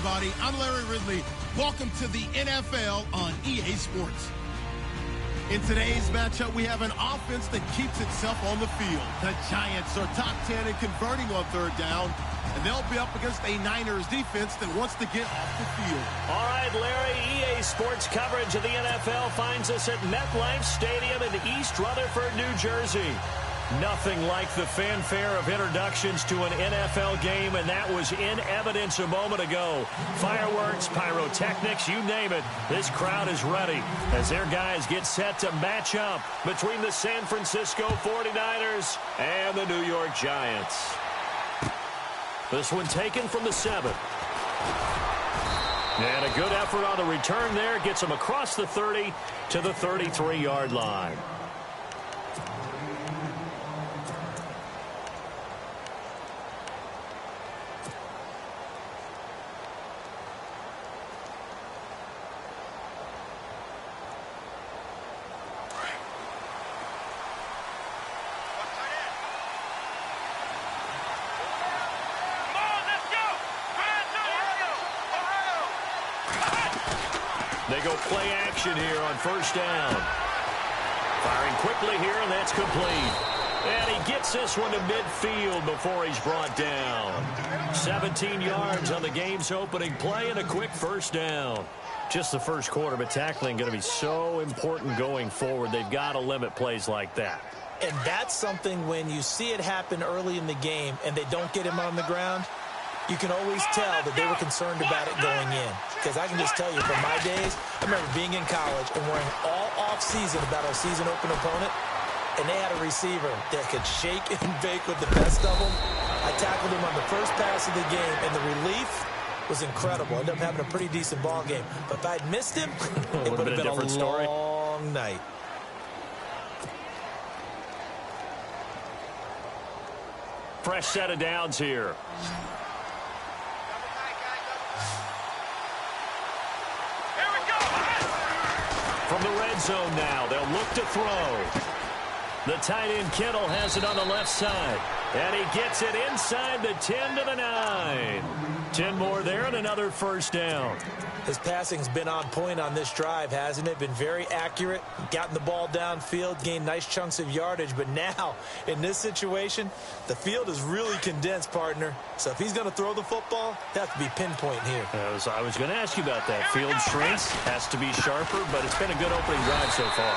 everybody. I'm Larry Ridley. Welcome to the NFL on EA Sports. In today's matchup, we have an offense that keeps itself on the field. The Giants are top 10 in converting on third down, and they'll be up against a Niners defense that wants to get off the field. All right, Larry, EA Sports coverage of the NFL finds us at MetLife Stadium in East Rutherford, New Jersey. Nothing like the fanfare of introductions to an NFL game, and that was in evidence a moment ago. Fireworks, pyrotechnics, you name it. This crowd is ready as their guys get set to match up between the San Francisco 49ers and the New York Giants. This one taken from the 7. And a good effort on the return there. Gets them across the 30 to the 33-yard line. They go play action here on first down. Firing quickly here, and that's complete. And he gets this one to midfield before he's brought down. 17 yards on the game's opening play and a quick first down. Just the first quarter, but tackling going to be so important going forward. They've got to limit plays like that. And that's something when you see it happen early in the game and they don't get him on the ground, you can always tell that they were concerned about it going in. Because I can just tell you, from my days, I remember being in college and worrying all off-season about our season-open opponent, and they had a receiver that could shake and bake with the best of them. I tackled him on the first pass of the game, and the relief was incredible. I ended up having a pretty decent ball game. But if I'd missed him, it would have been a long night. Fresh set of downs here. From the red zone now, they'll look to throw. The tight end Kittle has it on the left side. And he gets it inside the 10 to the 9. 10 more there and another first down. His passing's been on point on this drive, hasn't it? Been very accurate, gotten the ball downfield, gained nice chunks of yardage. But now, in this situation, the field is really condensed, partner. So if he's going to throw the football, that has to be pinpoint here. I was going to ask you about that. Field strength has to be sharper, but it's been a good opening drive so far.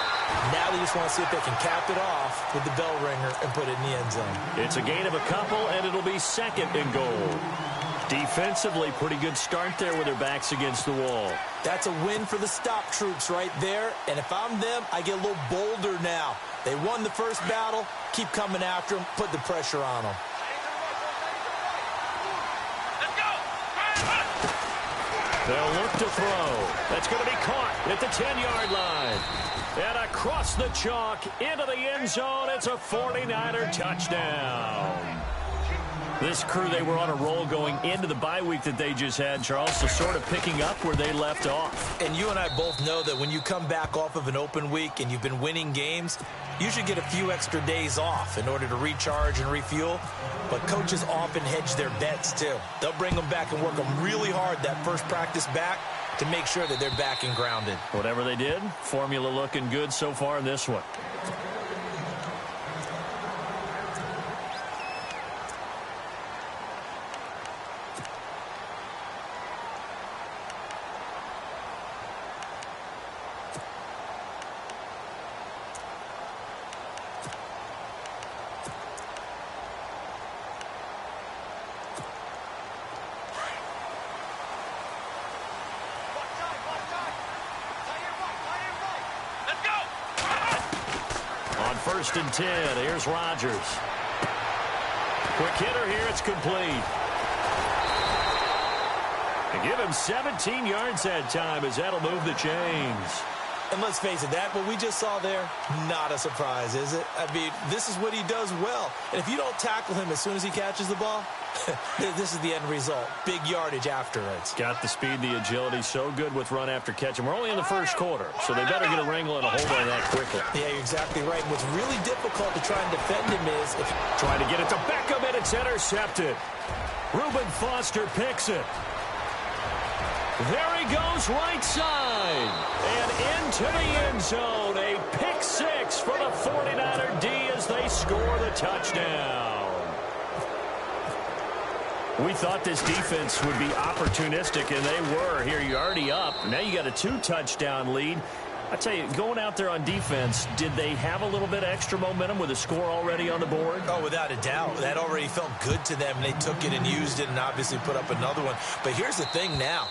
Now they just want to see if they can cap it off with the bell ringer and put it in the end zone. It's a gain of a couple, and it'll be second and goal. Defensively, pretty good start there with their backs against the wall. That's a win for the stop troops right there. And if I'm them, I get a little bolder now. They won the first battle. Keep coming after them. Put the pressure on them. They'll look to throw. That's going to be caught at the 10-yard line. And across the chalk into the end zone. It's a 49er touchdown. This crew, they were on a roll going into the bye week that they just had, Charles, so sort of picking up where they left off. And you and I both know that when you come back off of an open week and you've been winning games, you should get a few extra days off in order to recharge and refuel. But coaches often hedge their bets, too. They'll bring them back and work them really hard that first practice back to make sure that they're back and grounded. Whatever they did, formula looking good so far in this one. First and 10. Here's Rodgers. Quick hitter here. It's complete. And give him 17 yards that time as that'll move the chains. And let's face it, that what we just saw there, not a surprise, is it? I mean, this is what he does well. And if you don't tackle him as soon as he catches the ball, this is the end result. Big yardage afterwards. Got the speed, the agility, so good with run after catch. And we're only in the first quarter, so they better get a wrangle and a hold on that quickly. Yeah, you're exactly right. What's really difficult to try and defend him is... Trying to get it to Beckham, and it's intercepted. Reuben Foster picks it. There he goes right side. And into the end zone. A pick six for the 49er D as they score the touchdown. We thought this defense would be opportunistic, and they were. Here, you're already up. Now you got a 2-touchdown lead. I tell you, going out there on defense, did they have a little bit of extra momentum with a score already on the board? Oh, without a doubt. That already felt good to them. They took it and used it and obviously put up another one. But here's the thing now.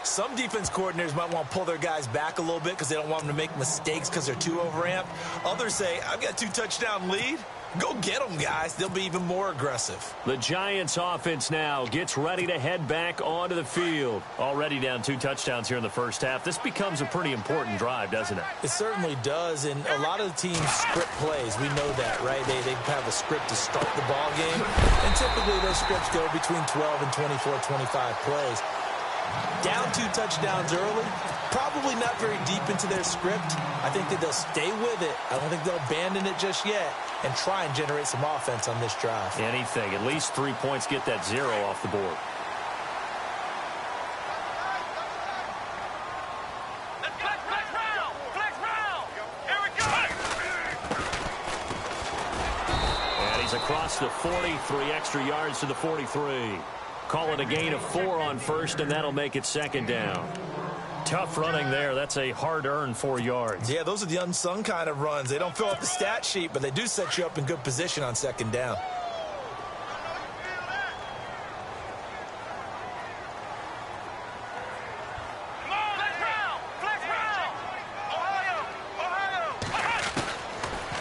Some defense coordinators might want to pull their guys back a little bit because they don't want them to make mistakes because they're too overamped. Others say, I've got a 2-touchdown lead. Go get them, guys. They'll be even more aggressive. The Giants offense now gets ready to head back onto the field. Already down 2 touchdowns here in the first half. This becomes a pretty important drive, doesn't it? It certainly does, and a lot of the teams script plays. We know that, right? They have a script to start the ball game, and typically those scripts go between 12 and 24, 25 plays. Down 2 touchdowns early, probably not very deep into their script. I think that they'll stay with it. I don't think they'll abandon it just yet and try and generate some offense on this drive. Anything. At least 3 points, get that 0 off the board. And he's across the 40, 3 extra yards to the 43. Call it a gain of 4 on first, and that'll make it second down. Tough running there. That's a hard-earned 4 yards. Yeah, those are the unsung kind of runs. They don't fill up the stat sheet, but they do set you up in good position on second down.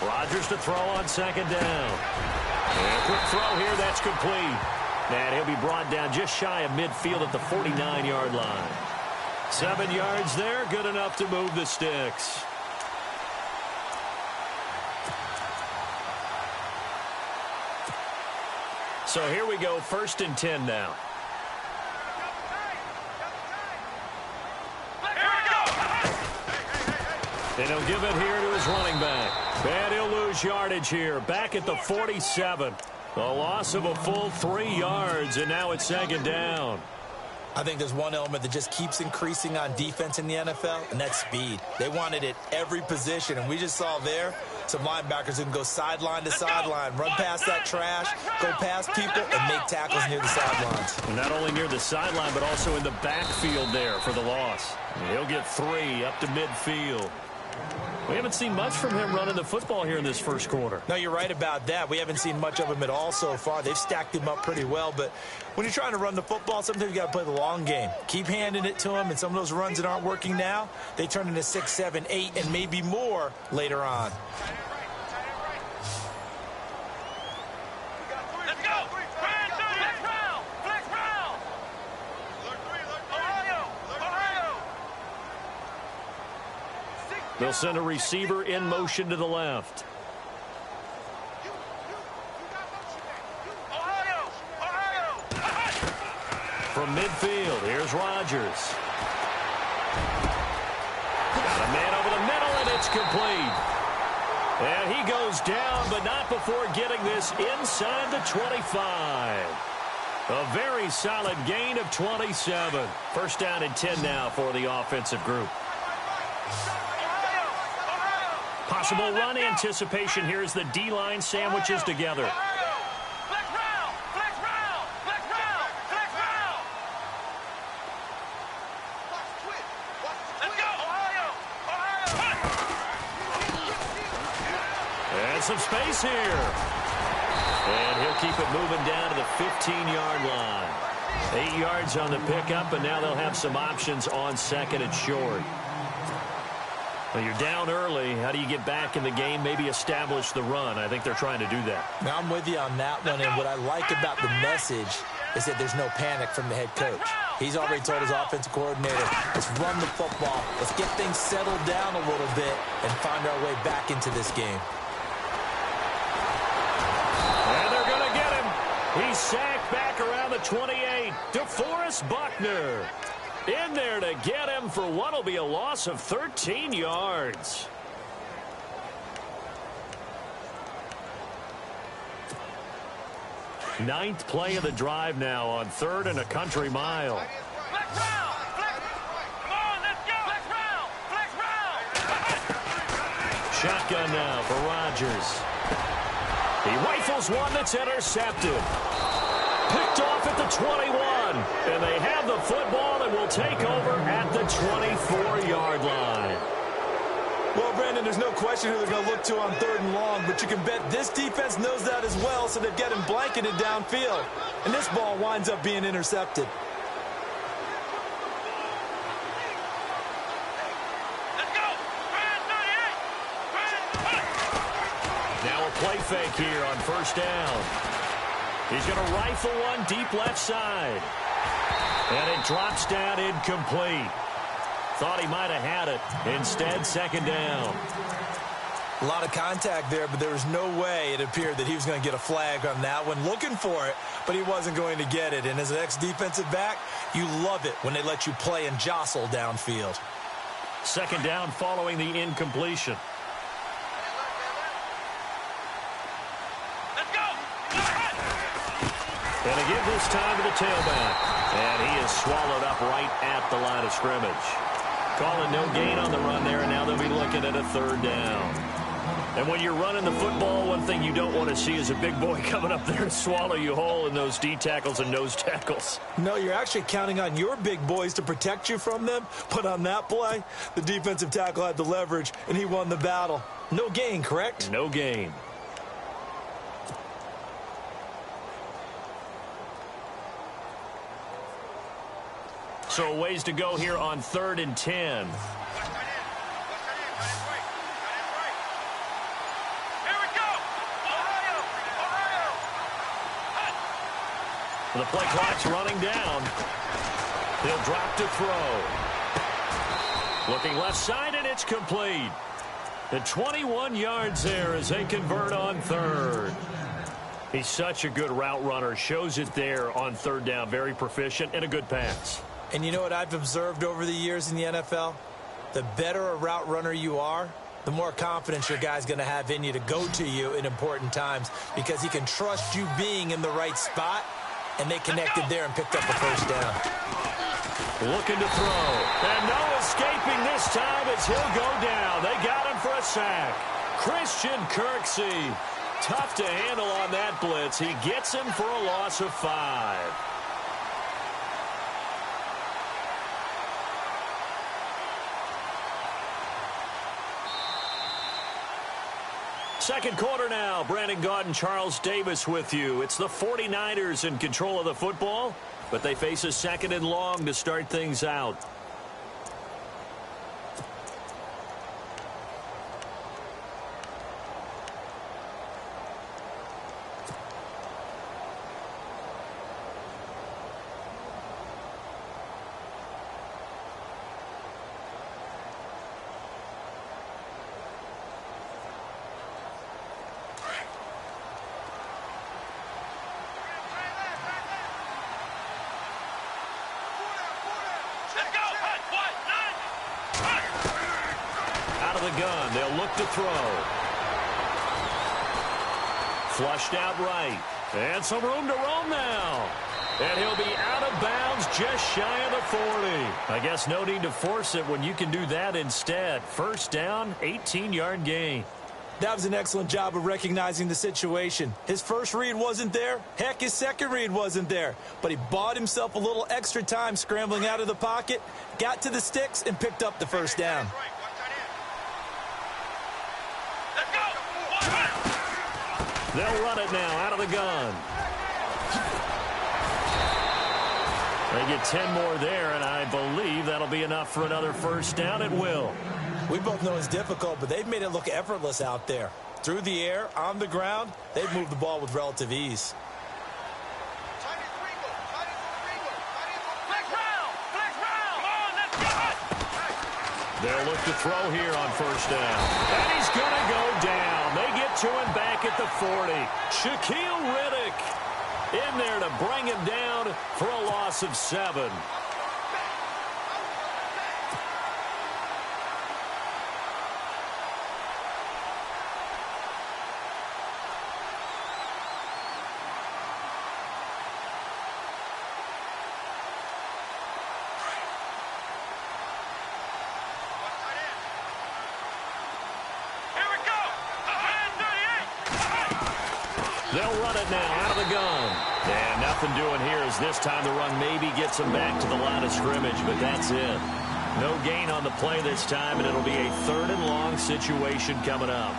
Rodgers to throw on second down. And quick throw here. That's complete. And he'll be brought down just shy of midfield at the 49-yard line. 7 yards there, good enough to move the sticks. So here we go, 1st and 10 now. And he'll give it here to his running back. And he'll lose yardage here, back at the 47. A loss of a full 3 yards, and now it's second down. I think there's one element that just keeps increasing on defense in the NFL, and that's speed. They want it at every position, and we just saw there some linebackers who can go sideline to sideline, run past that trash, go past people, and make tackles near the sidelines. Not only near the sideline, but also in the backfield there for the loss. He'll get 3 up to midfield. We haven't seen much from him running the football here in this first quarter. No, you're right about that. We haven't seen much of him at all so far. They've stacked him up pretty well, but when you're trying to run the football, sometimes you got to play the long game. Keep handing it to him, and some of those runs that aren't working now, they turn into 6, 7, 8, and maybe more later on. They'll send a receiver in motion to the left. From midfield, here's Rodgers. Got a man over the middle, and it's complete. And he goes down, but not before getting this inside the 25. A very solid gain of 27. 1st down and 10 now for the offensive group. Possible run anticipation here as the D-line sandwiches together. And some space here. And he'll keep it moving down to the 15-yard line. 8 yards on the pickup, and now they'll have some options on second and short. Well, you're down early. How do you get back in the game, maybe establish the run? I think they're trying to do that. Now, I'm with you on that one, and what I like about the message is that there's no panic from the head coach. He's already told his offensive coordinator, let's run the football, let's get things settled down a little bit and find our way back into this game. And they're going to get him. He's sacked back around the 28. DeForest Buckner in there to get him for what will be a loss of 13 yards. Ninth play of the drive now on 3rd and a country mile. Shotgun now for Rodgers. He rifles one that's intercepted. Picked off at the 21. And they have the football and will take over at the 24-yard line. Well, Brandon, there's no question who they're going to look to on 3rd and long, but you can bet this defense knows that as well, so they've got him blanketed downfield. And this ball winds up being intercepted. Now a play fake here on 1st down. He's going to rifle one deep left side. And it drops down incomplete. Thought he might have had it. Instead, 2nd down. A lot of contact there, but there was no way it appeared that he was going to get a flag on that one. Looking for it, but he wasn't going to get it. And as an ex-defensive back, you love it when they let you play and jostle downfield. 2nd down following the incompletion. And again this time to the tailback. And he is swallowed up right at the line of scrimmage. Calling no gain on the run there, and now they'll be looking at a 3rd down. And when you're running the football, one thing you don't want to see is a big boy coming up there and swallow you whole in those D tackles and nose tackles. No, you're actually counting on your big boys to protect you from them. But on that play, the defensive tackle had the leverage, and he won the battle. No gain, correct? No gain. So ways to go here on 3rd and 10. The play clock's running down. He'll drop to throw. Looking left side, and it's complete. The 21 yards there as they convert on 3rd. He's such a good route runner. Shows it there on 3rd down. Very proficient and a good pass. And you know what I've observed over the years in the NFL? The better a route runner you are, the more confidence your guy's going to have in you to go to you in important times because he can trust you being in the right spot, and they connected there and picked up the 1st down. Looking to throw. And no escaping this time as he'll go down. They got him for a sack. Christian Kirksey. Tough to handle on that blitz. He gets him for a loss of 5. Second quarter now. Brandon Gaudin and Charles Davis with you. It's the 49ers in control of the football, but they face a 2nd and long to start things out. The gun. They'll look to throw. Flushed out right. And some room to roam now. And he'll be out of bounds just shy of the 40. I guess no need to force it when you can do that instead. 1st down, 18-yard gain. That was an excellent job of recognizing the situation. His first read wasn't there. Heck, his second read wasn't there. But he bought himself a little extra time scrambling out of the pocket, got to the sticks, and picked up the 1st down. They'll run it now out of the gun. They get 10 more there, and I believe that'll be enough for another 1st down. It will. We both know it's difficult, but they've made it look effortless out there. Through the air, on the ground, they've moved the ball with relative ease. They'll look to throw here on 1st down. And he's going to go down. They get to him back at the 40. Shaquille Riddick in there to bring him down for a loss of 7. They'll run it now out of the gun. And nothing doing here as this time the run maybe gets them back to the line of scrimmage, but that's it. No gain on the play this time, and it'll be a 3rd and long situation coming up.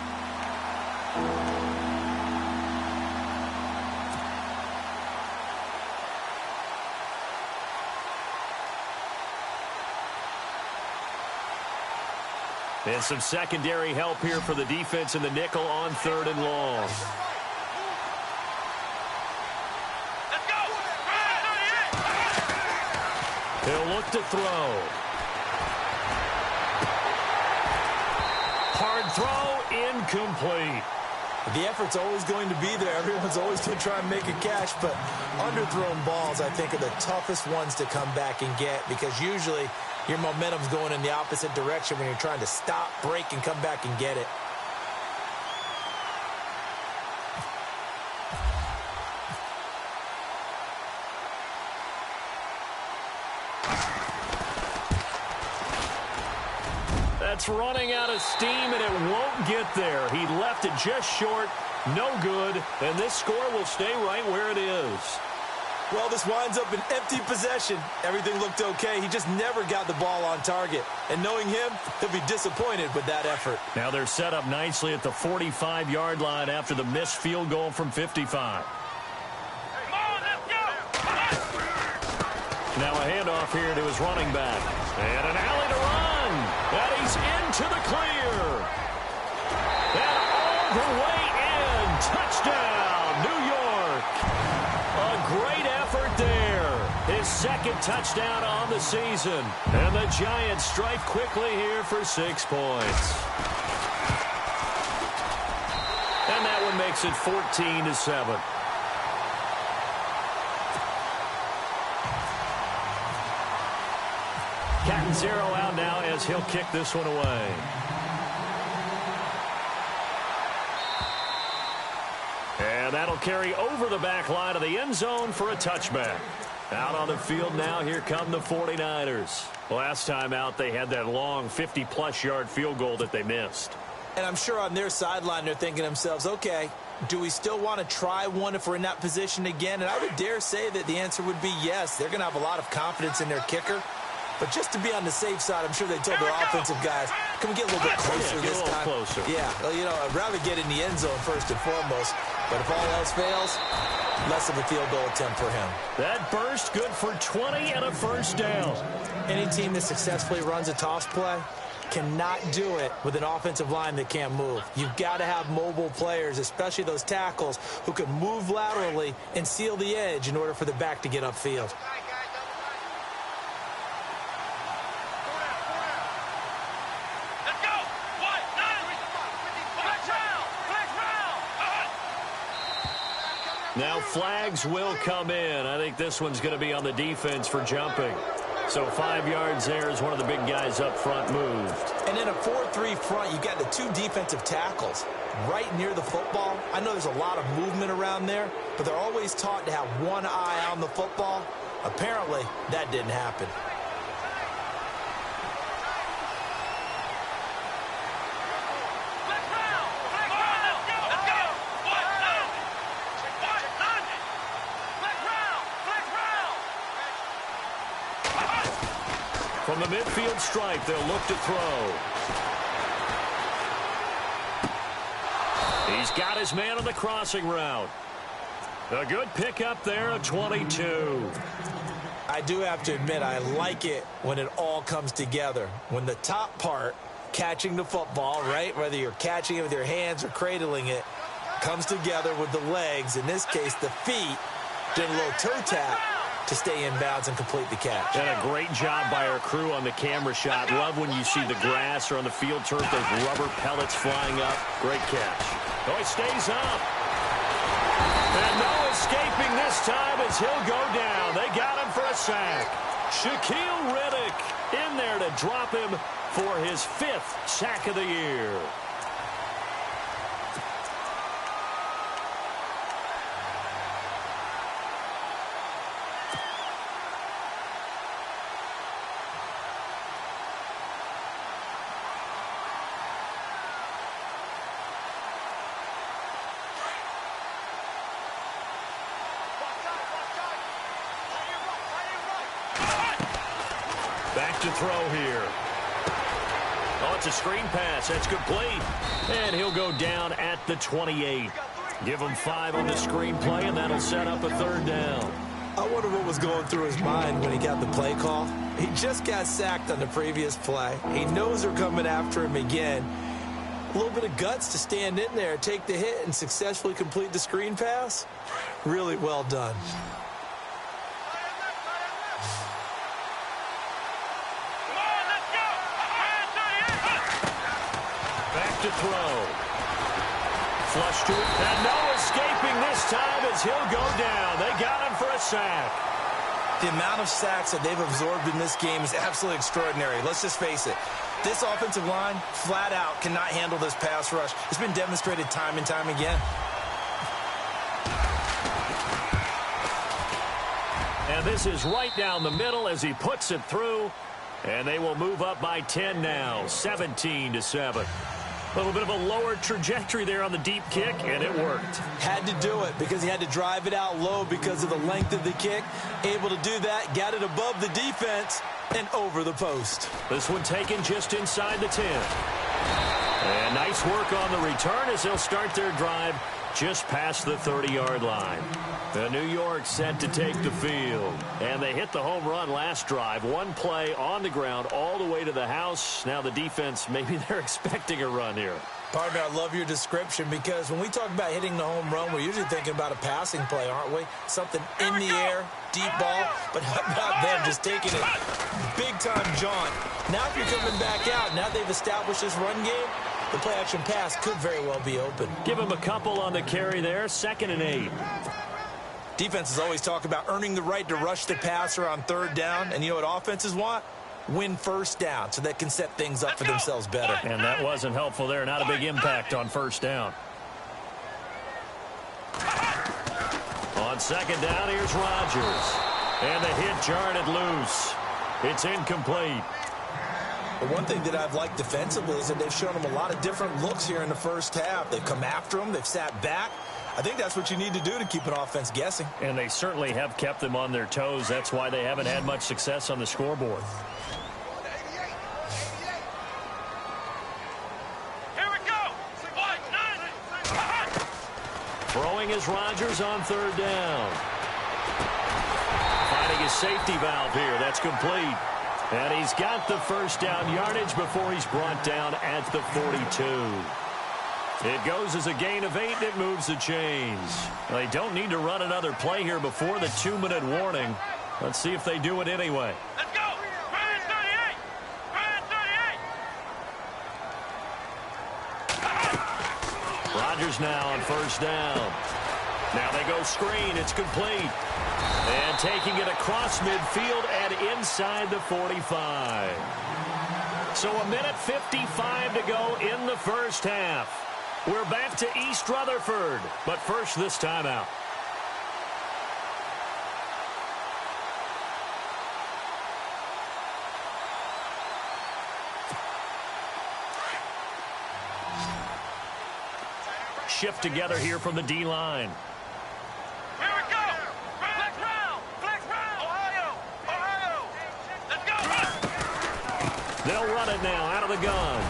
And some secondary help here for the defense in the nickel on 3rd and long. Let's go! He'll look to throw. Hard throw, incomplete. The effort's always going to be there. Everyone's always going to try and make a catch, but underthrown balls, I think, are the toughest ones to come back and get because usually your momentum's going in the opposite direction when you're trying to stop, break, and come back and get it. That's running out of steam, and it won't get there. He left it just short, no good, and this score will stay right where it is. Well, this winds up an empty possession. Everything looked okay. He just never got the ball on target. And knowing him, he'll be disappointed with that effort. Now they're set up nicely at the 45-yard line after the missed field goal from 55. Come on, let's go! Now a handoff here to his running back. And an alley to run. And he's into the clear. And all the way in. Touchdown, New York. A great effort there. His 2nd touchdown on the season. And the Giants strike quickly here for 6 points. And that one makes it 14-7. Cat and 0 out now as he'll kick this one away. And that'll carry over the back line of the end zone for a touchback. Out on the field now, here come the 49ers. Last time out, they had that long 50-plus yard field goal that they missed. And I'm sure on their sideline, they're thinking to themselves, okay, do we still want to try one if we're in that position again? And I would dare say that the answer would be yes. They're going to have a lot of confidence in their kicker. But just to be on the safe side, I'm sure they told their offensive guys, can we get a little bit closer this time? Closer. Yeah, well, you know, I'd rather get in the end zone first and foremost. But if all else fails, less of a field goal attempt for him. That burst good for 20 and a first down. Any team that successfully runs a toss play cannot do it with an offensive line that can't move. You've got to have mobile players, especially those tackles, who can move laterally and seal the edge in order for the back to get upfield. Now flags will come in. I think this one's going to be on the defense for jumping. So 5 yards there as one of the big guys up front moved. And in a 4-3 front, you've got the 2 defensive tackles right near the football. I know there's a lot of movement around there, but they're always taught to have one eye on the football. Apparently, that didn't happen. From the midfield stripe, they'll look to throw. He's got his man on the crossing route. A good pickup there of 22. I do have to admit, I like it when it all comes together. When the top part, catching the football, right, whether you're catching it with your hands or cradling it, comes together with the legs, in this case the feet, doing a little toe tap to stay in bounds and complete the catch. And a great job by our crew on the camera shot. Love when you see the grass or on the field turf, those rubber pellets flying up. Great catch. Oh, he stays up. And no escaping this time as he'll go down. They got him for a sack. Shaquille Riddick in there to drop him for his 5th sack of the year. to throw here. Oh, it's a screen pass. That's complete. And he'll go down at the 28. Give him 5 on the screen play, and that'll set up a 3rd down. I wonder what was going through his mind when he got the play call. He just got sacked on the previous play. He knows they're coming after him again. A little bit of guts to stand in there, take the hit, and successfully complete the screen pass. Really well done. Back to throw. Flush to it, and no escaping this time as he'll go down. They got him for a sack. The amount of sacks that they've absorbed in this game is absolutely extraordinary. Let's just face it. This offensive line, flat out, cannot handle this pass rush. It's been demonstrated time and time again. And this is right down the middle as he puts it through. And they will move up by 10 now, 17-7. A little bit of a lower trajectory there on the deep kick, and it worked. Had to do it because he had to drive it out low because of the length of the kick. Able to do that, got it above the defense, and over the post. This one taken just inside the 10. And nice work on the return as they'll start their drive just past the 30-yard line. The New York set to take the field. And they hit the home run last drive. One play on the ground all the way to the house. Now the defense, maybe they're expecting a run here. Partner, I love your description because when we talk about hitting the home run, we're usually thinking about a passing play, aren't we? Something in the air, deep ball, but how about them just taking it big-time jaunt. Now if you're coming back out, now they've established this run game, the play-action pass could very well be open. Give him a couple on the carry there, 2nd and 8. Defenses always talk about earning the right to rush the passer on 3rd down, and you know what offenses want? Win 1st down so they can set things up for themselves better. And that wasn't helpful there. Not a big impact on 1st down. On 2nd down, here's Rodgers. And the hit jarred it loose. It's incomplete. The one thing that I've liked defensively is that they've shown them a lot of different looks here in the 1st half. They've come after them. They've sat back. I think that's what you need to do to keep an offense guessing. And they certainly have kept them on their toes. That's why they haven't had much success on the scoreboard. Here we go. Throwing is Rodgers on 3rd down. Finding his safety valve here. That's complete. And he's got the 1st down yardage before he's brought down at the 42. It goes as a gain of 8, and it moves the chains. They don't need to run another play here before the 2-minute warning. Let's see if they do it anyway. Let's go. Ryan 38. Ryan 38. Rodgers now on 1st down. Now they go screen. It's complete. And taking it across midfield and inside the 45. So 1:55 to go in the 1st half. We're back to East Rutherford, but first this timeout. Shift together here from the D-line. Here we go. Flex round. Ohio. Let's go. They'll run it now out of the gun.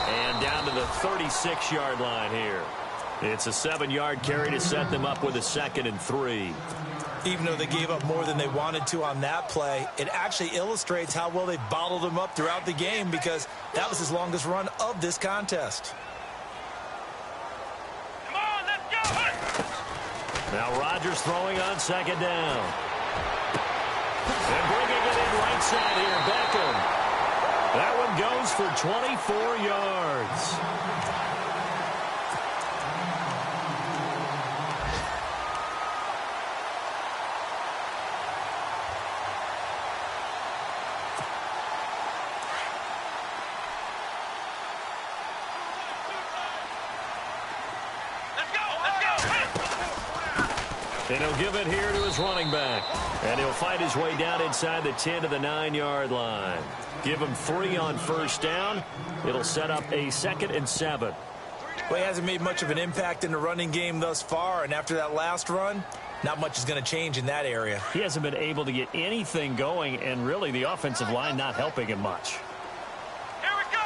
And down to the 36-yard line here. It's a 7-yard carry to set them up with a 2nd and 3. Even though they gave up more than they wanted to on that play, it actually illustrates how well they bottled them up throughout the game because that was his longest run of this contest. Come on, let's go. Now Rodgers throwing on 2nd down. And bringing it in right side here, Beckham. That one goes for 24 yards. Let's go. And he'll give it here to his running back. And he'll fight his way down inside the 10 to the 9-yard line. Give him 3 on 1st down. It'll set up a 2nd and 7. Well, he hasn't made much of an impact in the running game thus far, and after that last run, not much is going to change in that area. He hasn't been able to get anything going, and really the offensive line not helping him much. Here we go.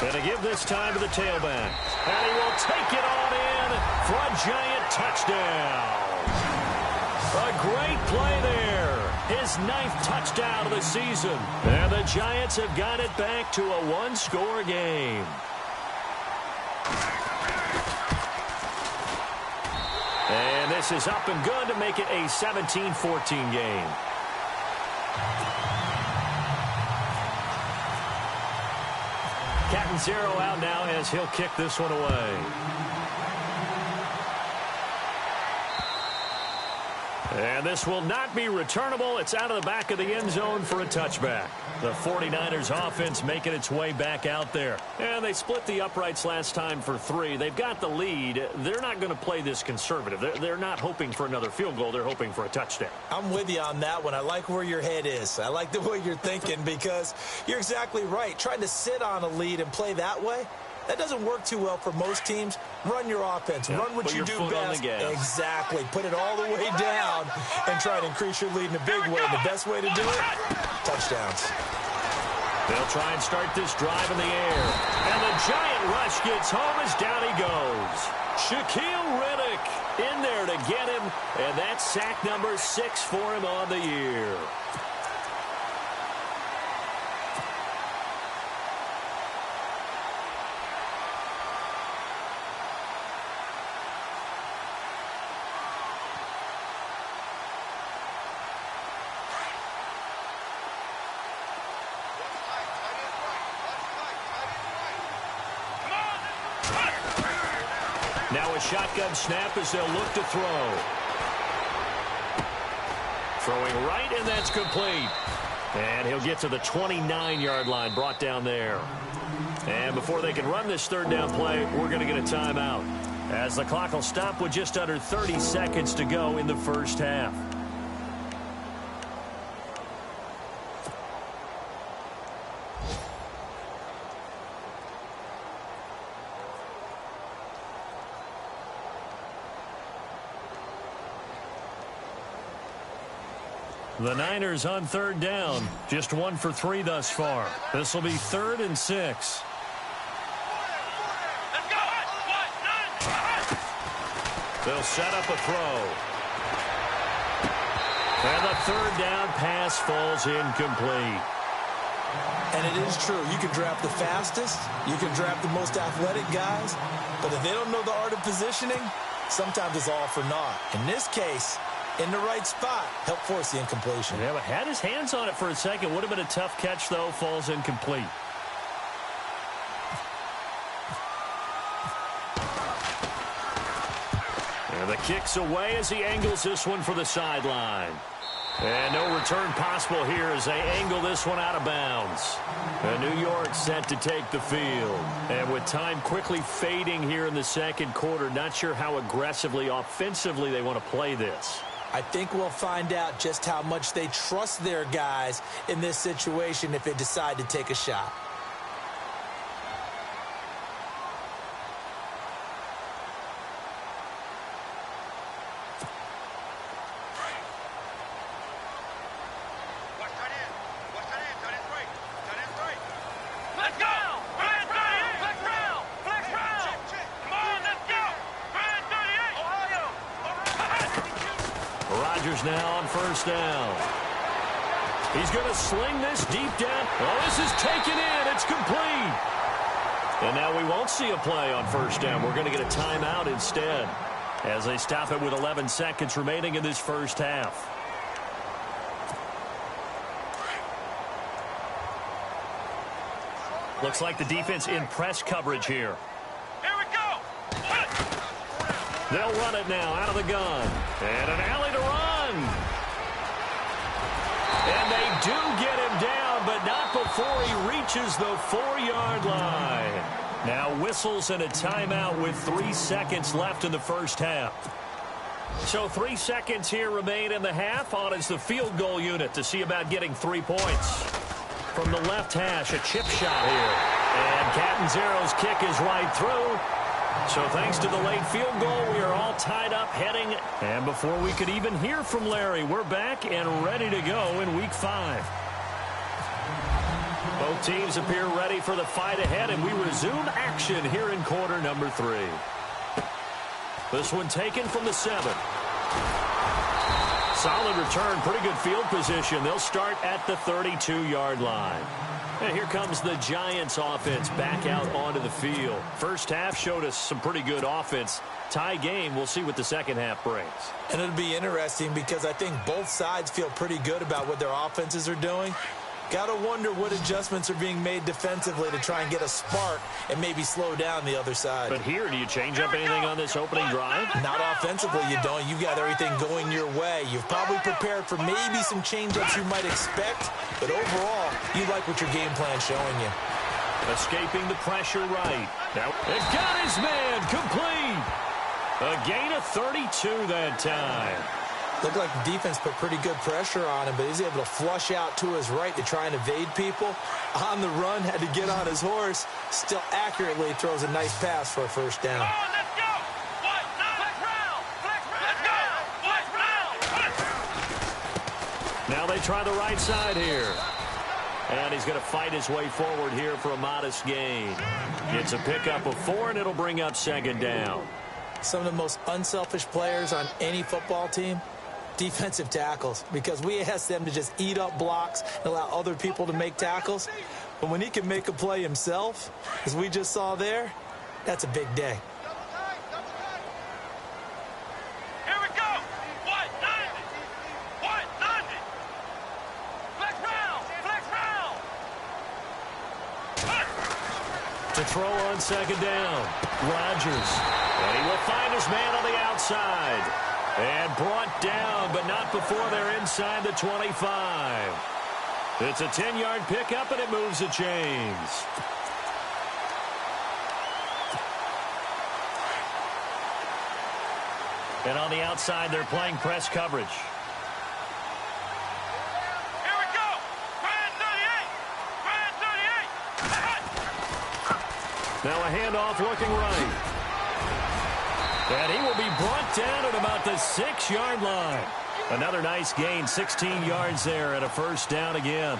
And to give this time to the tailback. And he will take it on in for a giant touchdown. A great play there. His 9th touchdown of the season. And the Giants have got it back to a one-score game. And this is up and good to make it a 17-14 game. Catanzaro out now as he'll kick this one away. And this will not be returnable. It's out of the back of the end zone for a touchback. The 49ers offense making its way back out there. And they split the uprights last time for 3. They've got the lead. They're not going to play this conservative. They're not hoping for another field goal. They're hoping for a touchdown. I'm with you on that one. I like where your head is. I like the way you're thinking because you're exactly right. Trying to sit on a lead and play that way, that doesn't work too well for most teams. Run your offense. Yep. Run what Put you your do foot best. on the gas. Exactly. Put it all the way down and try to increase your lead in a big way. And the best way to do it, touchdowns. They'll try and start this drive in the air. And the giant rush gets home as down he goes. Shaquille Riddick in there to get him. And that's sack number 6 for him on the year. Now a shotgun snap as they'll look to throw. Throwing right, and that's complete. And he'll get to the 29-yard line, brought down there. And before they can run this third down play, we're going to get a timeout, as the clock will stop with just under 30 seconds to go in the first half. The Niners on third down. Just 1 for 3 thus far. This will be 3rd and 6. Let's go. They'll set up a throw. And the third down pass falls incomplete. And it is true. You can draft the fastest. You can draft the most athletic guys. But if they don't know the art of positioning, sometimes it's all for naught. In this case, in the right spot, help force the incompletion. Yeah, but had his hands on it for a second. Would have been a tough catch, though. Falls incomplete. And the kick's away as he angles this one for the sideline. And no return possible here as they angle this one out of bounds. And New York set to take the field. And with time quickly fading here in the second quarter, not sure how aggressively, offensively they want to play this. I think we'll find out just how much they trust their guys in this situation if they decide to take a shot. Let's go. Flex round. Flex round. Flex round. Come on, let's go. Brand 38. Ohio. Rodgers now on first down. He's going to sling this deep down. Oh, this is taken in. It's complete. And now we won't see a play on first down. We're going to get a timeout instead as they stop it with 11 seconds remaining in this first half. Looks like the defense in press coverage here. Here we go. They'll run it now out of the gun. And an alley to run. And they do get him down, but not before he reaches the 4-yard line. Now whistles and a timeout with 3 seconds left in the first half. So 3 seconds here remain in the half. On is the field goal unit to see about getting 3 points. From the left hash, a chip shot here. And Catanzaro's kick is right through. So thanks to the late field goal, we are all tied up heading. And before we could even hear from Larry, we're back and ready to go in Week 5. Both teams appear ready for the fight ahead, and we resume action here in quarter number 3. This one taken from the 7. Solid return, pretty good field position. They'll start at the 32-yard line. And here comes the Giants offense back out onto the field. First half showed us some pretty good offense. Tie game, we'll see what the second half brings. And it'll be interesting because I think both sides feel pretty good about what their offenses are doing. Got to wonder what adjustments are being made defensively to try and get a spark and maybe slow down the other side. But here, do you change up anything on this opening drive? Not offensively, you don't. You've got everything going your way. You've probably prepared for maybe some change-ups you might expect, but overall, you like what your game plan's showing you. Escaping the pressure right. Now, it got his man complete. A gain of 32 that time. Looked like the defense put pretty good pressure on him, but he's able to flush out to his right to try and evade people. On the run, had to get on his horse. Still accurately throws a nice pass for a first down. Let's go! Now they try the right side here. And he's going to fight his way forward here for a modest gain. It's a pickup of 4, and it'll bring up second down. Some of the most unselfish players on any football team, defensive tackles, because we ask them to just eat up blocks and allow other people to make tackles. But when he can make a play himself, as we just saw there, that's a big day. Here we go! 190! 190! Flex round! To throw on second down, Rodgers. And he will find his man on the outside. And brought down, but not before they're inside the 25. It's a 10-yard pickup, and it moves the chains. And on the outside, they're playing press coverage. Here we go! Brand 38! Now a handoff looking right. And he will be brought down at about the 6-yard line. Another nice gain, 16 yards there, and a first down again.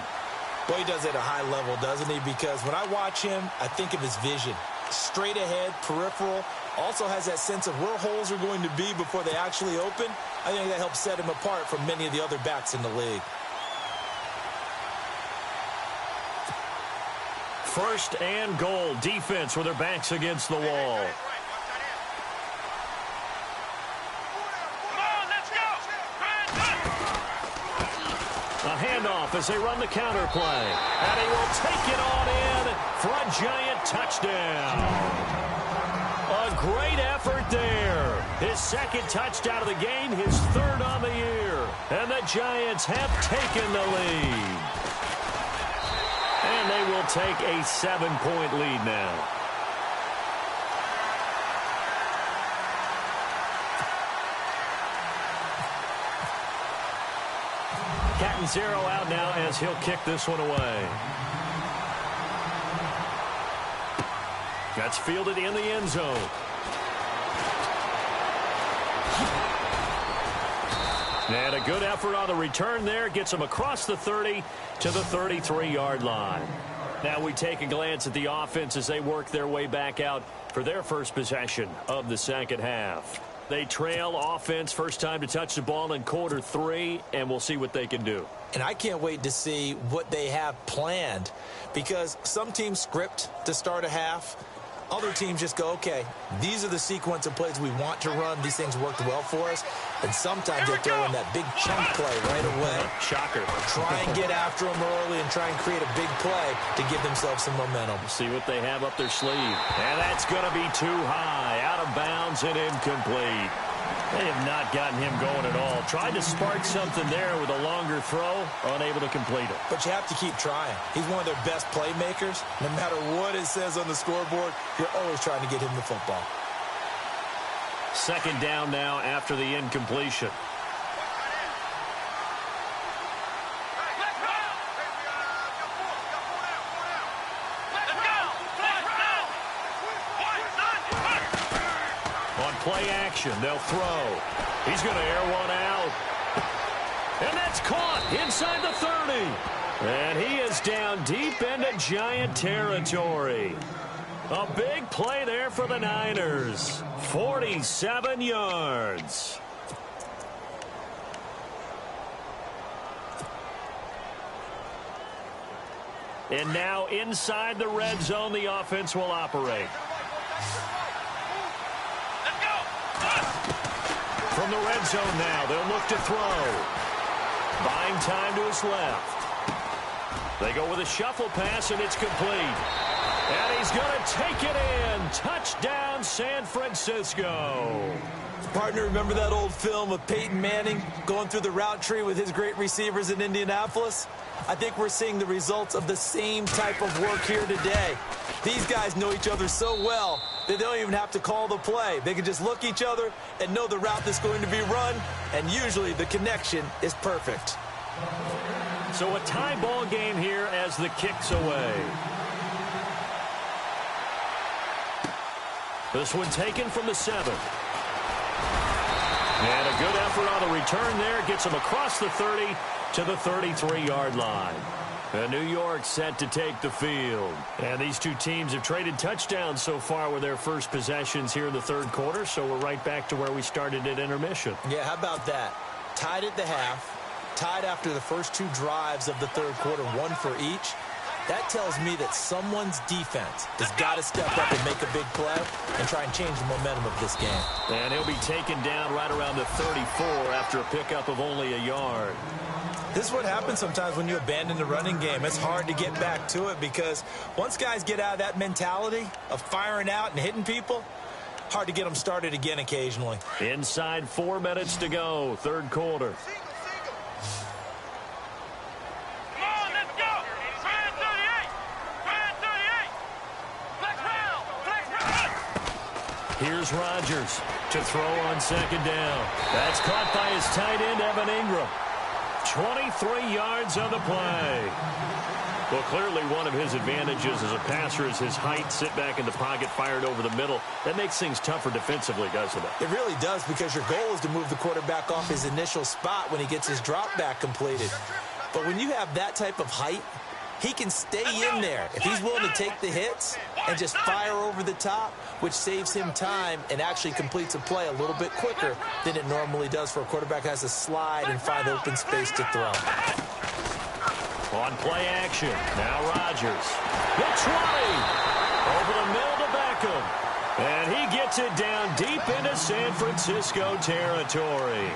Boy, he does it at a high level, doesn't he? Because when I watch him, I think of his vision. Straight ahead, peripheral, also has that sense of where holes are going to be before they actually open. I think that helps set him apart from many of the other backs in the league. First and goal, defense with their backs against the wall. A handoff as they run the counter play. And he will take it on in for a giant touchdown. A great effort there. His second touchdown of the game, his third on the year. And the Giants have taken the lead. And they will take a 7-point lead now. Zero out now as he'll kick this one away. That's fielded in the end zone. And a good effort on the return there. Gets him across the 30 to the 33-yard line. Now we take a glance at the offense as they work their way back out for their first possession of the second half. They trail offense, first time to touch the ball in quarter 3, and we'll see what they can do. And I can't wait to see what they have planned, because some teams script to start a half. Other teams just go, okay, these are the sequence of plays we want to run. These things worked well for us. And sometimes they throw in that big chunk play right away. Shocker. Try and get after them early and try and create a big play to give themselves some momentum. See what they have up their sleeve. And that's going to be too high. Out of bounds and incomplete. They have not gotten him going at all. Tried to spark something there with a longer throw, unable to complete it. But you have to keep trying. He's one of their best playmakers. No matter what it says on the scoreboard, you're always trying to get him the football. Second down now after the incompletion. play action. They'll throw. He's going to air one out. And that's caught inside the 30. And he is down deep into Giant territory. A big play there for the Niners. 47 yards. And now inside the red zone, the offense will operate. Let's go. From the red zone now, they'll look to throw. Buying time to his left. They go with a shuffle pass, and it's complete. And he's going to take it in. Touchdown, San Francisco. Partner, remember that old film of Peyton Manning going through the route tree with his great receivers in Indianapolis? I think we're seeing the results of the same type of work here today. These guys know each other so well that they don't even have to call the play. They can just look each other and know the route that's going to be run, and usually the connection is perfect. So a tie ball game here as the kick's away. This one taken from the 7. And a good effort on the return there. Gets him across the 30 to the 33-yard line. And New York set to take the field. And these two teams have traded touchdowns so far with their first possessions here in the third quarter. So we're right back to where we started at intermission. Yeah, how about that? Tied at the half, tied after the first two drives of the third quarter, one for each. That tells me that someone's defense has got to step up and make a big play and try and change the momentum of this game. And he'll be taken down right around the 34 after a pickup of only a yard. This is what happens sometimes when you abandon the running game. It's hard to get back to it because once guys get out of that mentality of firing out and hitting people, hard to get them started again occasionally. Inside 4 minutes to go, third quarter. Here's Rodgers to throw on second down. That's caught by his tight end, Evan Ingram. 23 yards on the play. Well, clearly one of his advantages as a passer is his height. Sit back in the pocket, fired over the middle. That makes things tougher defensively, doesn't it? It really does, because your goal is to move the quarterback off his initial spot when he gets his drop back completed. But when you have that type of height, he can stay in there if he's willing to take the hits and just fire over the top, which saves him time and actually completes a play a little bit quicker than it normally does for a quarterback who has to slide and find open space to throw. On play action, now Rodgers. The 20. Over the middle to Beckham. And he gets it down deep into San Francisco territory.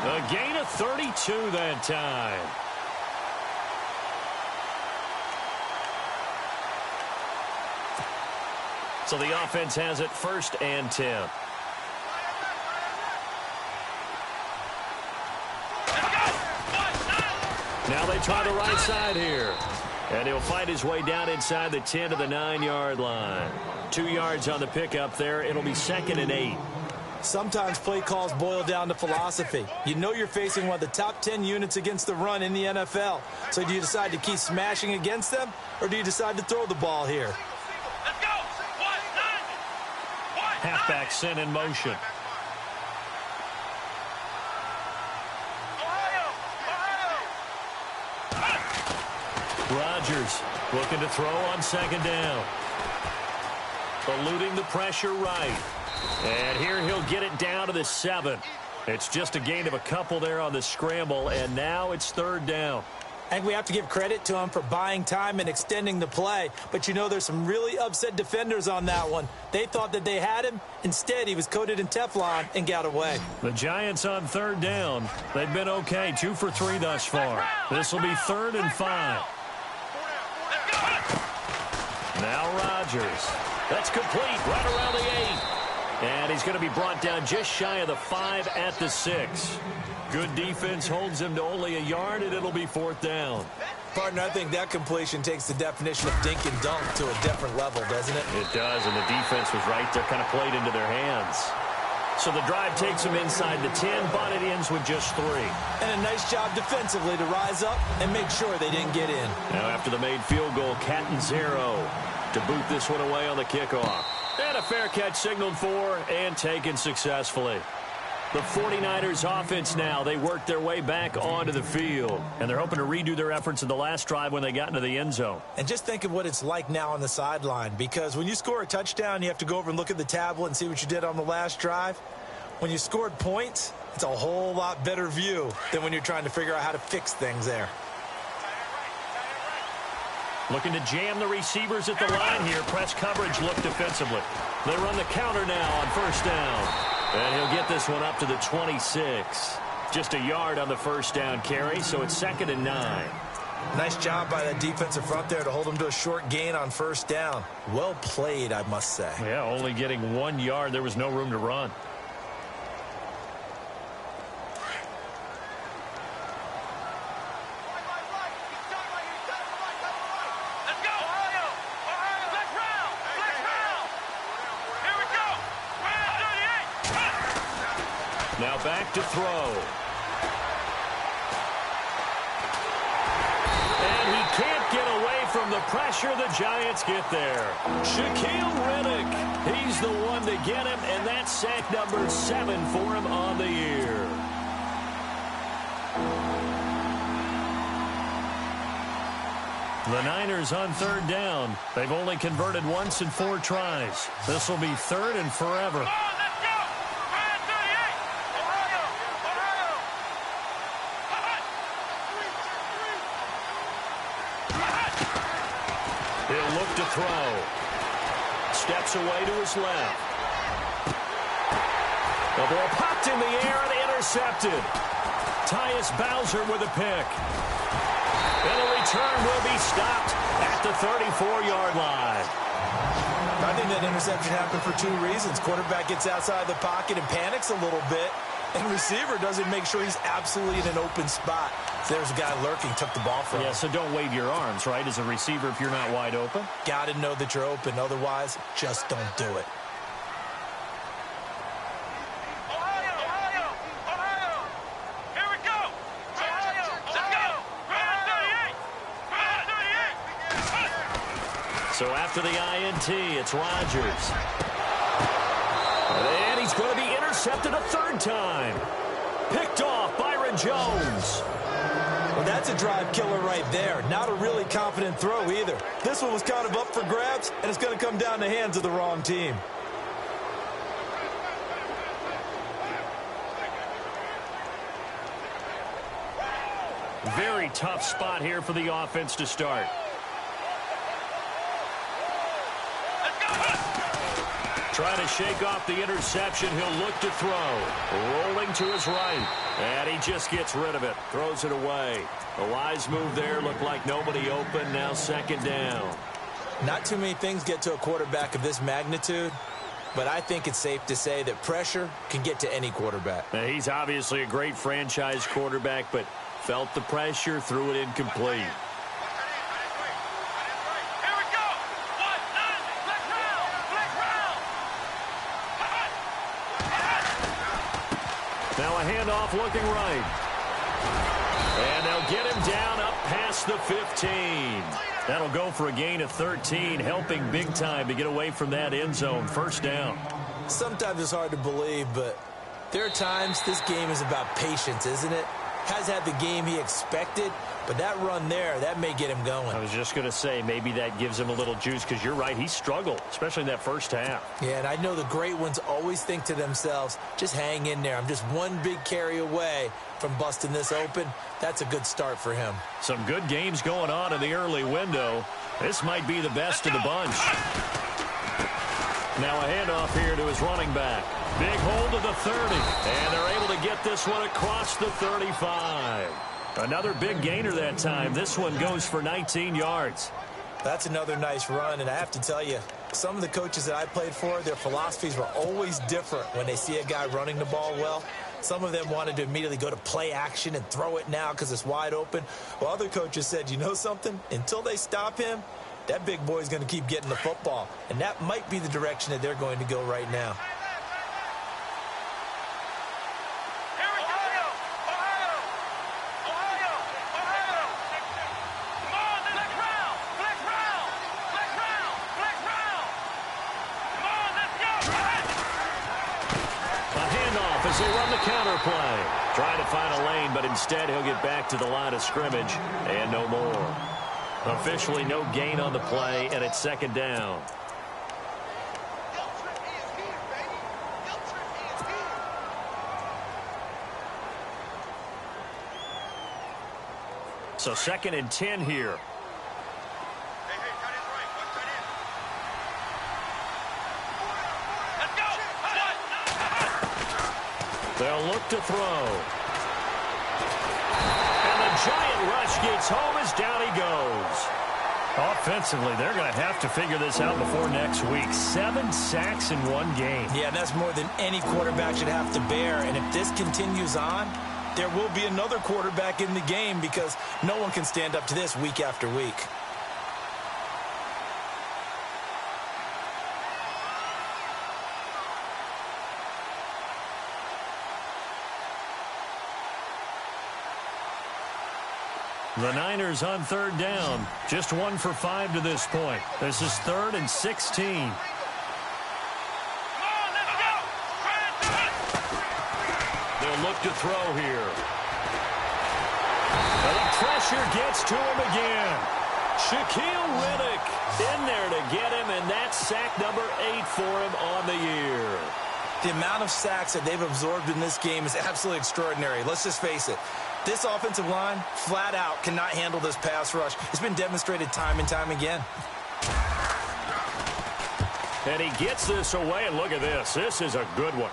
A gain of 32 that time. So the offense has it 1st and 10. Now they try the right side here. And he'll fight his way down inside the 10 to the 9-yard line. 2 yards on the pickup there. It'll be 2nd and 8. Sometimes play calls boil down to philosophy. You know you're facing one of the top 10 units against the run in the NFL. So do you decide to keep smashing against them, or do you decide to throw the ball here? Halfback sent in motion. Rodgers looking to throw on second down. Eluding the pressure right. And here he'll get it down to the 7. It's just a gain of a couple there on the scramble, and now it's 3rd down. I think we have to give credit to him for buying time and extending the play. But, you know, there's some really upset defenders on that one. They thought that they had him. Instead, he was coated in Teflon and got away. The Giants on 3rd down. They've been okay, 2 for 3 thus far. This will be 3rd and 5. Now Rodgers. That's complete right around the 8. And he's going to be brought down just shy of the 5 at the 6. Good defense holds him to only a yard, and it'll be 4th down. Partner, I think that completion takes the definition of dink and dunk to a different level, doesn't it? It does, and the defense was right there, kind of played into their hands. So the drive takes them inside the 10, but it ends with just 3. And a nice job defensively to rise up and make sure they didn't get in. Now after the made field goal, Catanzaro to boot this one away on the kickoff. And a fair catch signaled for and taken successfully. The 49ers offense now, they work their way back onto the field. And they're hoping to redo their efforts in the last drive when they got into the end zone. And just think of what it's like now on the sideline. Because when you score a touchdown, you have to go over and look at the tablet and see what you did on the last drive. When you scored points, it's a whole lot better view than when you're trying to figure out how to fix things there. Looking to jam the receivers at the line here. Press coverage look defensively. They run the counter now on first down. And he'll get this one up to the 26. Just a yard on the first down carry, so it's 2nd and 9. Nice job by that defensive front there to hold him to a short gain on first down. Well played, I must say. Yeah, only getting 1 yard. There was no room to run. Now back to throw. And he can't get away from the pressure. The Giants get there. Shaquille Riddick, he's the one to get him, and that's sack number 7 for him on the year. The Niners on 3rd down. They've only converted once in 4 tries. This will be 3rd and forever. He'll look to throw. Steps away to his left. The ball popped in the air and intercepted. Tyus Bowser with a pick. And the return will be stopped at the 34-yard line. I think that interception happened for 2 reasons. Quarterback gets outside the pocket and panics a little bit. And receiver doesn't make sure he's absolutely in an open spot. So there's a guy lurking, took the ball from him. Yeah, so don't wave your arms, right, as a receiver if you're not wide open. Got to know that you're open. Otherwise, just don't do it. So after the INT, it's Rodgers. And he's going to be intercepted a 3rd time. Picked off Byron Jones. Well, that's a drive killer right there. Not a really confident throw either. This one was kind of up for grabs, and it's going to come down the hands of the wrong team. Very tough spot here for the offense to start. Trying to shake off the interception. He'll look to throw. Rolling to his right. And he just gets rid of it. Throws it away. A wise move there. Looked like nobody open. Now 2nd down. Not too many things get to a quarterback of this magnitude, but I think it's safe to say that pressure can get to any quarterback. Now, he's obviously a great franchise quarterback, but felt the pressure, threw it incomplete. Now a handoff looking right. And they'll get him down up past the 15. That'll go for a gain of 13, helping big time to get away from that end zone. 1st down. Sometimes it's hard to believe, but there are times this game is about patience, isn't it? Has had the game he expected, but that run there, that may get him going. I was just going to say, maybe that gives him a little juice, because you're right, he struggled, especially in that 1st half. Yeah, and I know the great ones always think to themselves, just hang in there. I'm just one big carry away from busting this open. That's a good start for him. Some good games going on in the early window. This might be the best of the bunch. Now a handoff here to his running back. Big hold of the 30. And they're able to get this one across the 35. Another big gainer that time. This one goes for 19 yards. That's another nice run, and I have to tell you, some of the coaches that I played for, their philosophies were always different when they see a guy running the ball well. Some of them wanted to immediately go to play action and throw it now because it's wide open. While other coaches said, you know something? Until they stop him, that big boy is going to keep getting the football. And that might be the direction that they're going to go right now. A handoff as they run the counter play. Trying to find a lane, but instead he'll get back to the line of scrimmage and no more. Officially no gain on the play, and it's second down. So second and 10 here. They'll look to throw. And the giant rush gets home as down he goes. Offensively, they're going to have to figure this out before next week. 7 sacks in one game. Yeah, that's more than any quarterback should have to bear. And if this continues on, there will be another quarterback in the game because no one can stand up to this week after week. The Niners on third down. Just 1 for 5 to this point. This is 3rd and 16. They'll look to throw here. And the pressure gets to him again. Shaquille Riddick in there to get him, and that's sack number 8 for him on the year. The amount of sacks that they've absorbed in this game is absolutely extraordinary. Let's just face it. This offensive line, flat out, cannot handle this pass rush. It's been demonstrated time and time again. And he gets this away, and look at this. This is a good one.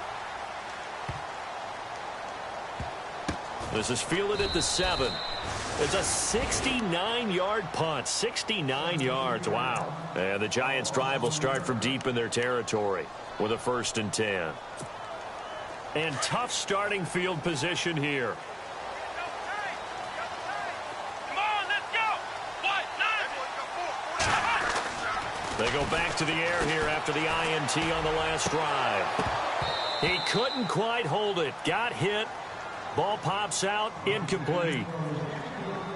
This is fielded at the 7. It's a 69-yard punt. 69 yards. Wow. And the Giants' drive will start from deep in their territory with a 1st and 10. And tough starting field position here. They go back to the air here after the INT on the last drive. He couldn't quite hold it. Got hit. Ball pops out. Incomplete.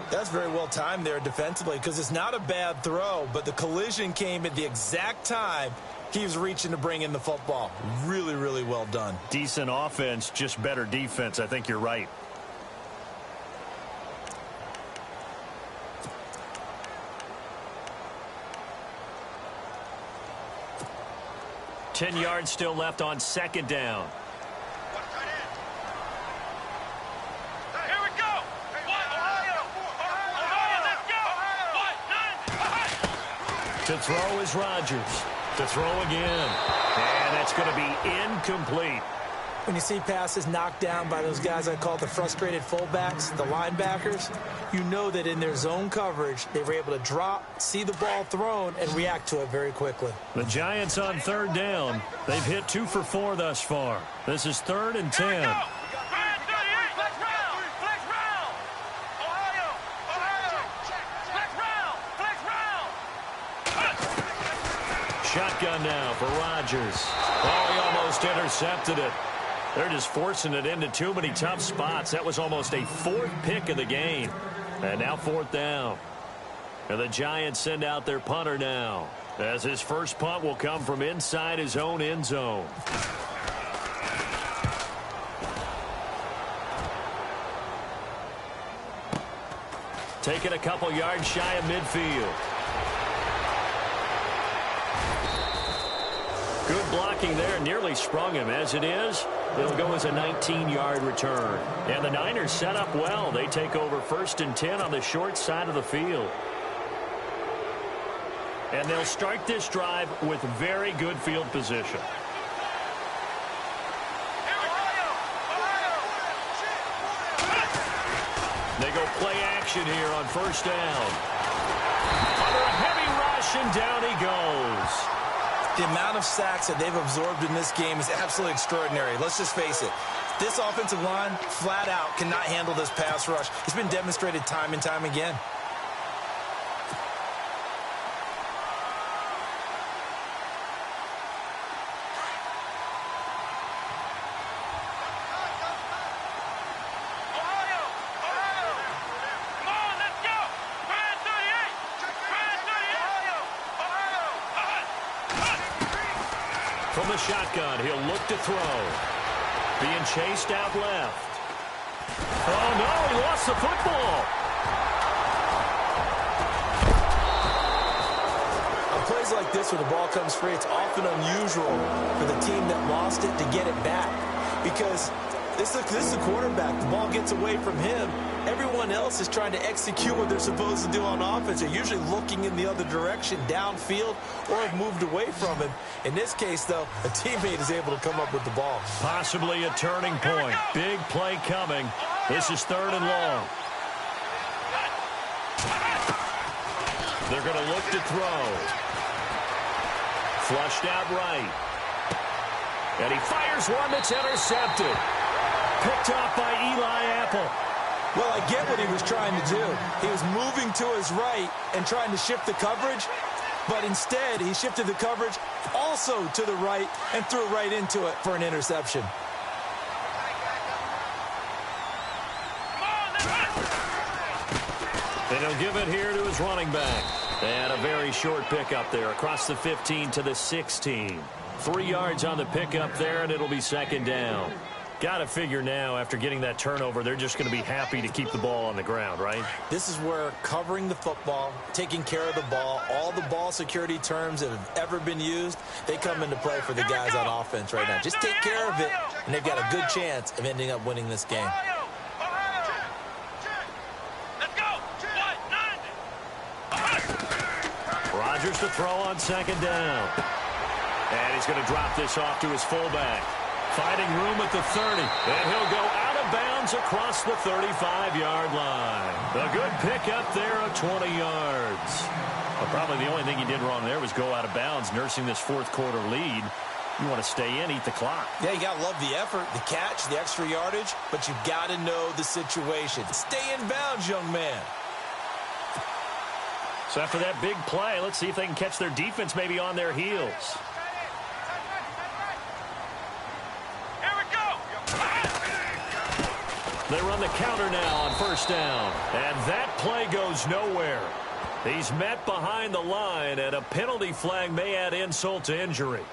That's very well timed there defensively because it's not a bad throw, but the collision came at the exact time he was reaching to bring in the football. Really, really well done. Decent offense, just better defense. I think you're right. Ten yards still left on second down. Here we go. To throw is Rodgers. To throw again. And that's going to be incomplete. When you see passes knocked down by those guys I call the frustrated fullbacks, the linebackers, you know that in their zone coverage, they were able to drop, see the ball thrown, and react to it very quickly. The Giants on third down. They've hit 2 for 4 thus far. This is 3rd and 10. Shotgun now for Rodgers. Oh, he almost intercepted it. They're just forcing it into too many tough spots. That was almost a 4th pick of the game. And now 4th down. And the Giants send out their punter now, as his first punt will come from inside his own end zone. Taking a couple yards shy of midfield. Good blocking there, nearly sprung him. As it is, it'll go as a 19-yard return. And the Niners set up well. They take over 1st and 10 on the short side of the field. And they'll start this drive with very good field position. They go play action here on 1st down. Under a heavy rush, and down he goes. The amount of sacks that they've absorbed in this game is absolutely extraordinary. Let's just face it. This offensive line, flat out, cannot handle this pass rush. It's been demonstrated time and time again. From the shotgun, he'll look to throw. Being chased out left. Oh, no, he lost the football. On plays like this where the ball comes free, it's often unusual for the team that lost it to get it back. Because this is the quarterback. The ball gets away from him. Everyone else is trying to execute what they're supposed to do on offense. They're usually looking in the other direction, downfield, or have moved away from him. In this case, though, a teammate is able to come up with the ball. Possibly a turning point. Big play coming. This is 3rd and long. They're going to look to throw. Flushed out right. And he fires one that's intercepted. Picked off by Eli Apple. Well, I get what he was trying to do. He was moving to his right and trying to shift the coverage, but instead he shifted the coverage also to the right and threw right into it for an interception. And he'll give it here to his running back. And a very short pickup there across the 15 to the 16. 3 yards on the pickup there, and it'll be 2nd down. Got to figure now, after getting that turnover, they're just going to be happy to keep the ball on the ground, right? This is where covering the football, taking care of the ball, all the ball security terms that have ever been used, they come into play for the guys on offense right now. Just take care of it, and they've got a good chance of ending up winning this game. Rodgers to throw on 2nd down. And he's going to drop this off to his fullback. Finding room at the 30. And he'll go out of bounds across the 35-yard line. A good pickup there of 20 yards. Well, probably the only thing he did wrong there was go out of bounds, nursing this 4th quarter lead. You want to stay in, eat the clock. Yeah, you got to love the effort, the catch, the extra yardage, but you got to know the situation. Stay in bounds, young man. So after that big play, let's see if they can catch their defense maybe on their heels. Here we go. They run the counter now on 1st down. And that play goes nowhere. He's met behind the line, and a penalty flag may add insult to injury.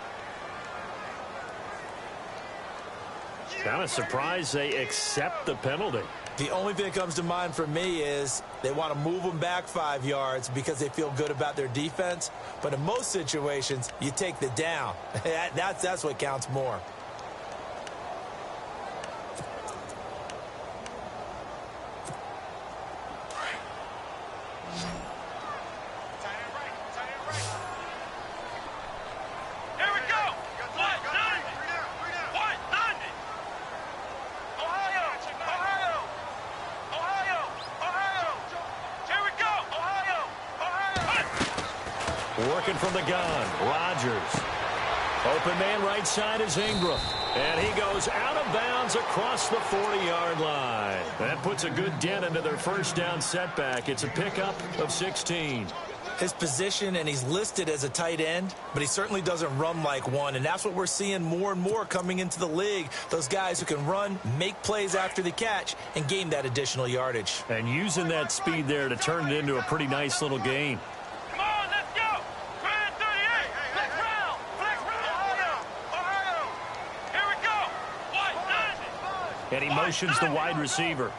Kind of surprised they accept the penalty. The only thing that comes to mind for me is they want to move them back 5 yards because they feel good about their defense. But in most situations, you take the down. That's what counts more. Working from the gun, Rodgers. Open man right side is Ingram. And he goes out of bounds across the 40-yard line. That puts a good dent into their 1st down setback. It's a pickup of 16. His position, and he's listed as a tight end, but he certainly doesn't run like one, and that's what we're seeing more and more coming into the league. Those guys who can run, make plays after the catch, and gain that additional yardage. And using that speed there to turn it into a pretty nice little game. Come on, let's go. Grand 38. Flex round. Flex round. Ohio. Here we go. White 90. And he motions the wide receiver.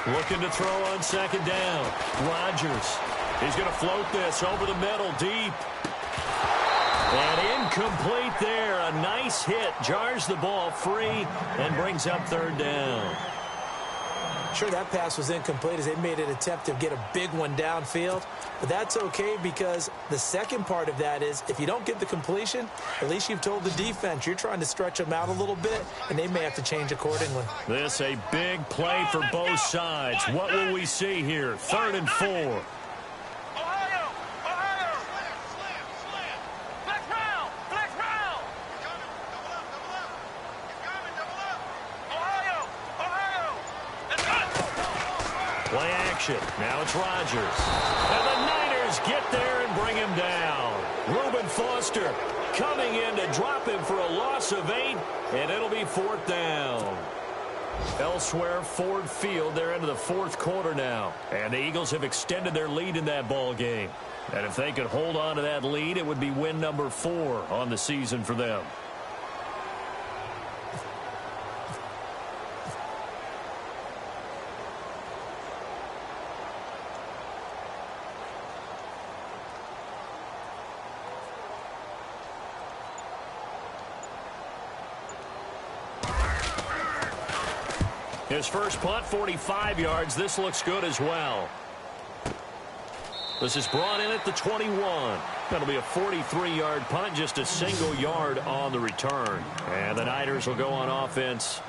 Looking to throw on 2nd down. Rodgers. He's going to float this over the middle deep. And incomplete there. A nice hit. Jars the ball free and brings up 3rd down. Sure, that pass was incomplete as they made an attempt to get a big one downfield. But that's okay because the second part of that is if you don't get the completion, at least you've told the defense you're trying to stretch them out a little bit, and they may have to change accordingly. This a big play for both sides. What will we see here? 3rd and 4. Play action. Now it's Rodgers. And the Niners get there and bring him down. Reuben Foster coming in to drop him for a loss of 8, and it'll be 4th down. Elsewhere, Ford Field, they're into the fourth quarter now. And the Eagles have extended their lead in that ball game. And if they could hold on to that lead, it would be win number 4 on the season for them. His first punt, 45 yards. This looks good as well. This is brought in at the 21. That'll be a 43-yard punt, just a single yard on the return. And the Niners will go on offense,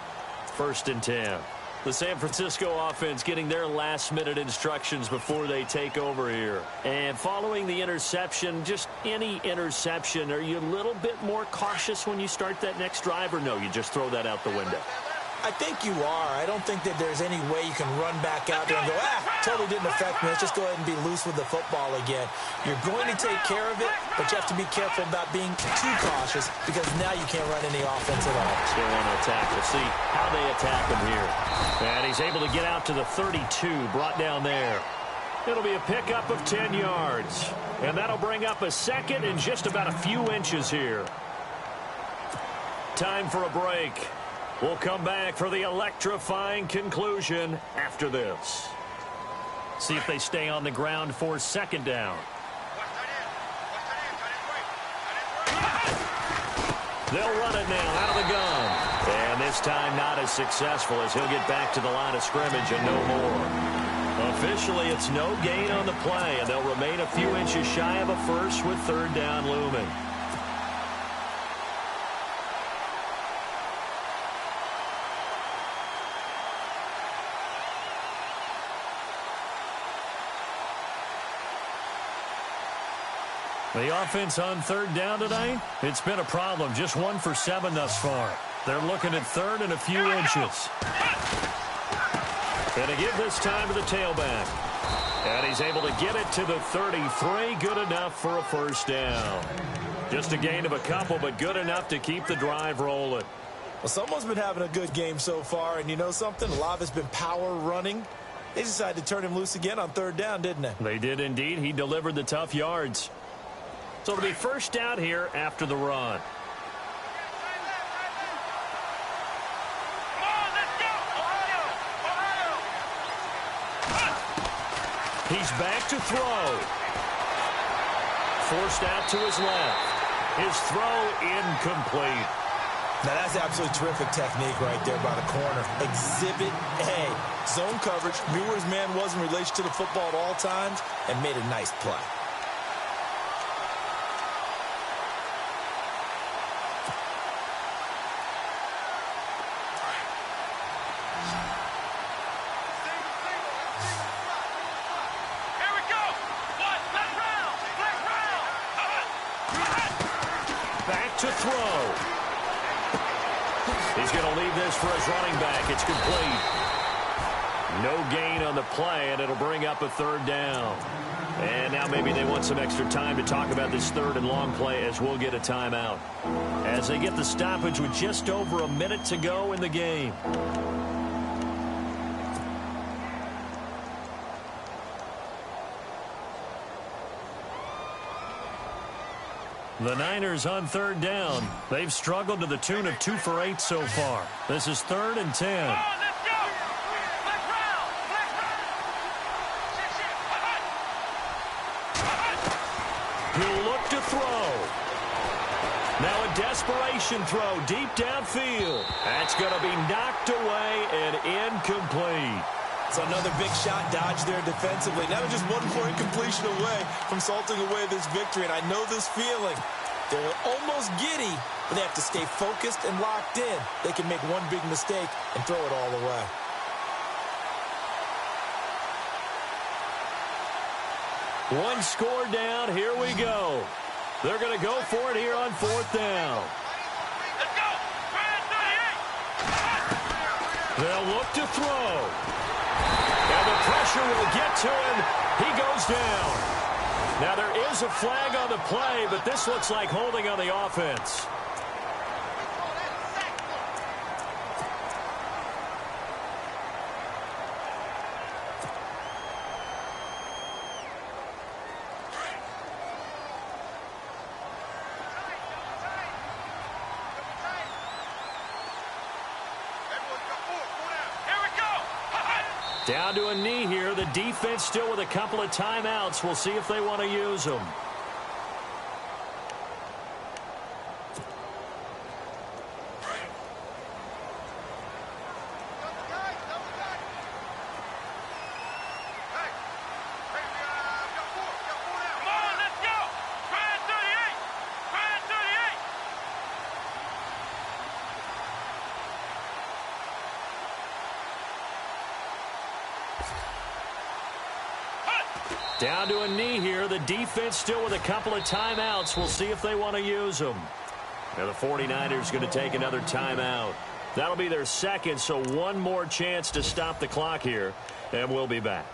1st and 10. The San Francisco offense getting their last-minute instructions before they take over here. And following the interception, just any interception, are you a little bit more cautious when you start that next drive, or no, you just throw that out the window? I think you are. I don't think that there's any way you can run back out there and go, totally didn't affect me. Let's just go ahead and be loose with the football again. You're going to take care of it, but you have to be careful about being too cautious because now you can't run any offense at all. Still on the attack. We'll see how they attack him here. And he's able to get out to the 32, brought down there. It'll be a pickup of 10 yards. And that'll bring up a second and just about a few inches here. Time for a break. We'll come back for the electrifying conclusion after this. See if they stay on the ground for 2nd down. They'll run it now out of the gun. And this time not as successful as he'll get back to the line of scrimmage and no more. Officially, it's no gain on the play, and they'll remain a few inches shy of a first with 3rd down looming. The offense on 3rd down tonight, it's been a problem. Just 1 for 7 thus far. They're looking at 3rd and a few inches. And to give this time to the tailback. And he's able to get it to the 33. Good enough for a 1st down. Just a gain of a couple, but good enough to keep the drive rolling. Well, someone's been having a good game so far, and you know something? A lot of it's been power running. They decided to turn him loose again on 3rd down, didn't they? They did indeed. He delivered the tough yards. So it'll be 1st down here after the run. He's back to throw. Forced out to his left. His throw incomplete. Now that's absolutely terrific technique right there by the corner. Exhibit A. Zone coverage, knew where his man was in relation to the football at all times, and made a nice play. To throw. He's going to leave this for his running back. It's complete. No gain on the play, and it'll bring up a 3rd down. And now maybe they want some extra time to talk about this 3rd and long play as we'll get a timeout. As they get the stoppage with just over a minute to go in the game. The Niners on 3rd down. They've struggled to the tune of 2 for 8 so far. This is 3rd and 10. He'll look to throw. Now a desperation throw deep downfield. That's going to be knocked away and incomplete. So another big shot dodge there defensively. Now they're just 1 more incompletion away from salting away this victory. And I know this feeling. They're almost giddy, but they have to stay focused and locked in. They can make one big mistake and throw it all away. One score down. Here we go. They're going to go for it here on 4th down. Let's go. 38. They'll look to throw. And the pressure will get to him. He goes down. Now there is a flag on the play, but this looks like holding on the offense. Down to a knee here. The defense still with a couple of timeouts. We'll see if they want to use them. Down to a knee here. The defense still with a couple of timeouts. We'll see if they want to use them. Now the 49ers going to take another timeout. That'll be their second, so one more chance to stop the clock here, and we'll be back.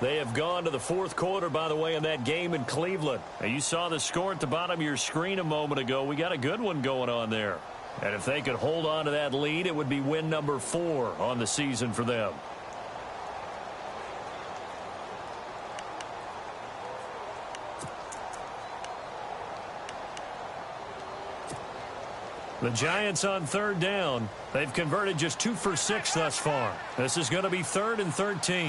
They have gone to the fourth quarter, by the way, in that game in Cleveland. Now, you saw the score at the bottom of your screen a moment ago. We got a good one going on there. And if they could hold on to that lead, it would be win number 4 on the season for them. The Giants on third down. They've converted just 2 for 6 thus far. This is going to be 3rd and 13.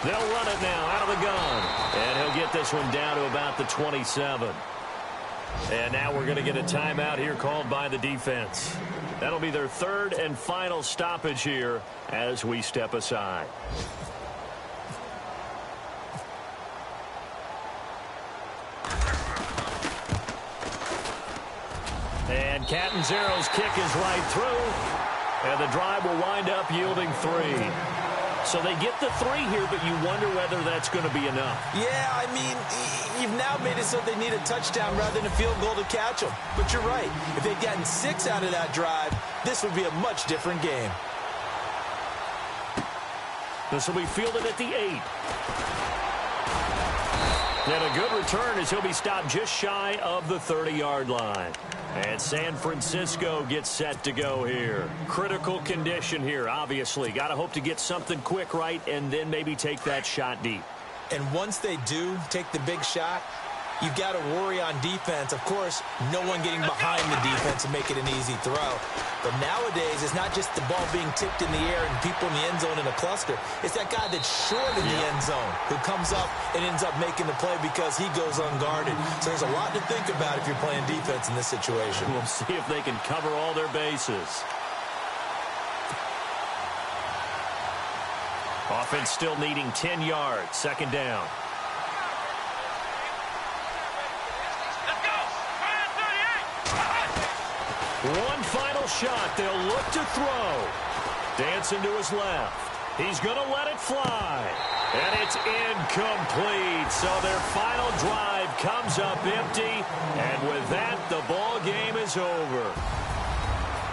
They'll run it now out of the gun. And he'll get this one down to about the 27. And now we're going to get a timeout here called by the defense. That'll be their 3rd and final stoppage here as we step aside. And Catanzaro's kick is right through. And the drive will wind up yielding 3. So they get the 3 here, but you wonder whether that's going to be enough. Yeah, I mean, you've now made it so they need a touchdown rather than a field goal to catch them. But you're right. If they'd gotten 6 out of that drive, this would be a much different game. This will be fielded at the 8. And a good return as he'll be stopped just shy of the 30-yard line. And San Francisco gets set to go here. Critical condition here, obviously. Got to hope to get something quick right and then maybe take that shot deep. And once they do take the big shot, you've got to worry on defense. Of course, no one getting behind the defense and make it an easy throw. But nowadays, it's not just the ball being tipped in the air and people in the end zone in a cluster. It's that guy that's short in the end zone who comes up and ends up making the play because he goes unguarded. So there's a lot to think about if you're playing defense in this situation. We'll see if they can cover all their bases. Offense still needing 10 yards. 2nd down. One final shot. They'll look to throw. Dancing to his left. He's going to let it fly. And it's incomplete. So their final drive comes up empty. And with that, the ball game is over.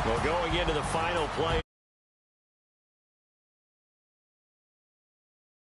Well, going into the final play